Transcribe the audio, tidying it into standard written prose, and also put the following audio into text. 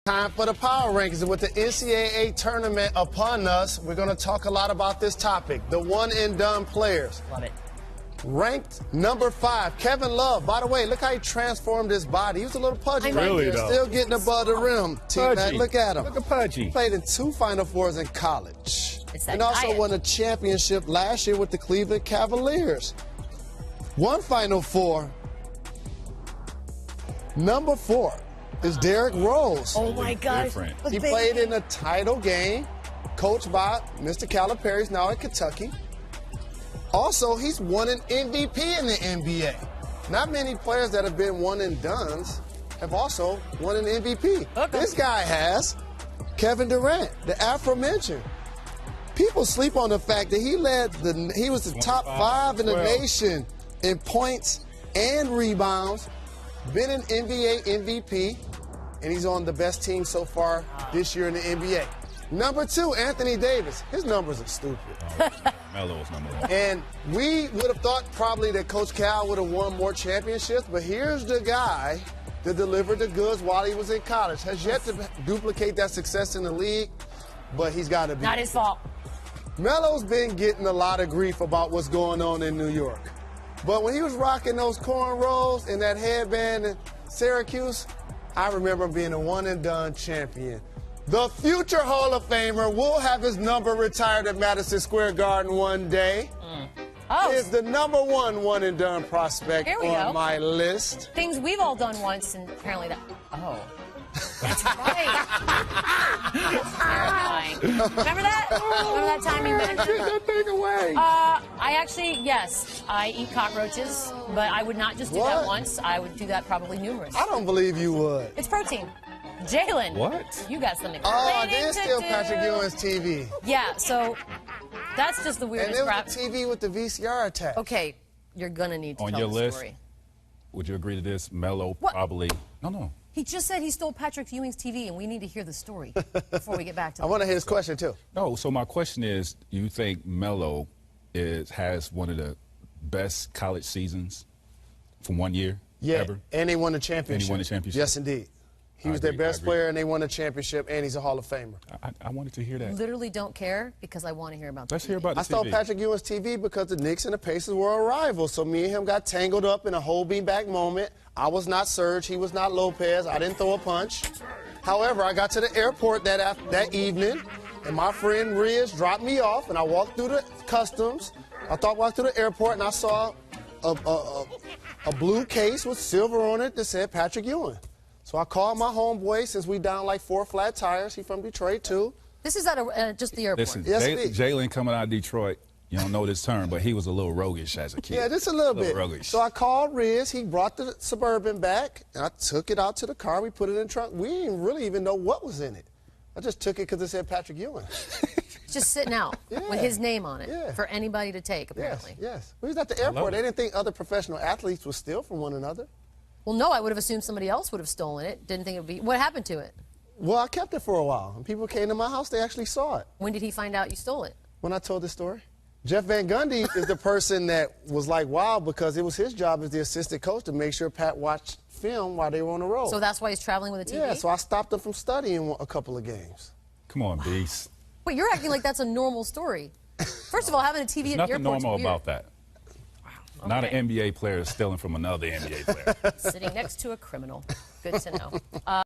Time for the Power Rankings. And with the NCAA tournament upon us, we're going to talk a lot about this topic, the one-and-done players. Love it. Ranked number 5, Kevin Love. By the way, look how he transformed his body. He was a little pudgy right Really, there, though. still getting above the rim. T-Mac, look at him. Look at Pudgy. He played in 2 Final Fours in college. And also diet. won a championship last year with the Cleveland Cavaliers. 1 Final Four. Number 4 is Derrick Rose. Oh, my gosh. Different. He played in a title game, coached by Mr. Calipari, he's now at Kentucky. Also, he's won an MVP in the NBA. Not many players that have been one-and-dones have also won an MVP. Okay. This guy has. Kevin Durant, the aforementioned. People sleep on the fact that he was the top 5 in the nation in points and rebounds, been an NBA MVP, and he's on the best team so far this year in the NBA. Number 2, Anthony Davis. His numbers are stupid. Melo's number 1. And we would have thought probably that Coach Cal would have won more championships, but here's the guy that delivered the goods while he was in college. Has yet to duplicate that success in the league, but he's got to be. Not his fault. Melo's been getting a lot of grief about what's going on in New York. But when he was rocking those cornrows and that headband in Syracuse, I remember him being a one-and-done champion. The future Hall of Famer will have his number retired at Madison Square Garden one day. Oh, Is the number 1 one-and-done prospect Here we on go. my list. things we've all done once, and apparently that. Oh. That's right. That's terrifying. Remember that? Remember that time you Get mentioned? that thing away. I actually, yes, I eat cockroaches, but I would not just do that What? once. I would do that probably numerous. I don't believe you would. It's protein. Jalen. What? You got something Oh, I explaining did to steal do. Patrick Ewing's TV. Yeah, so that's just the And weirdest it crap. was the TV with the VCR attached. Okay, you're going to need to On tell your the list? story. Would you agree to this? Melo What? probably. No. He just said he stole Patrick Ewing's TV, and we need to hear the story before we get back to I want to hear his question, too. No. So my question is, you think Melo has one of the best college seasons from one year ever? And they won the championship. And he won the championship. Yes, indeed. He I was their agree, best I agree. player, and they won the championship, and he's a Hall of Famer. I wanted to hear that. Literally don't care because I want to hear about Let's the hear about the I stole TV. Patrick Ewing's TV because the Knicks and the Pacers were a rival, so me and him got tangled up in a hold-me-back moment. I was not Serge. He was not Lopez. I didn't throw a punch. However, I got to the airport that evening, and my friend Riz dropped me off, and I walked through the customs. Walked through the airport, and I saw a blue case with silver on it that said Patrick Ewing. So I called my homeboy, since we down like 4 flat tires. He from Detroit, too. This is at just the airport. Listen, Yes, indeed. Jalen coming out of Detroit, you don't know this term, but he was a little roguish as a kid. Yeah, just a little bit. Roguish. So I called Riz. He brought the Suburban back, and I took it out to the car. We put it in the trunk. We didn't really even know what was in it. I just took it because it said Patrick Ewing. Just sitting out with his name on it Yeah. for anybody to take, Yes, apparently. yes. We was at the love airport. it. They didn't think other professional athletes would steal from one another. Well, no, I would have assumed somebody else would have stolen it. Didn't think it would be. What happened to it? Well, I kept it for a while. When people came to my house, they actually saw it When did he find out you stole it? when I told the story. Jeff Van Gundy is the person that was like, wow, because it was his job as the assistant coach to make sure Pat watched film while they were on the road. So that's why he's traveling with a TV? Yeah, so I stopped him from studying a couple of games. Come on, Beast. Wait, you're acting like that's a normal story. First of all, having a TV at the Nothing airport's normal weird. about that. Not an NBA player stealing from another NBA player. Sitting next to a criminal. Good to know.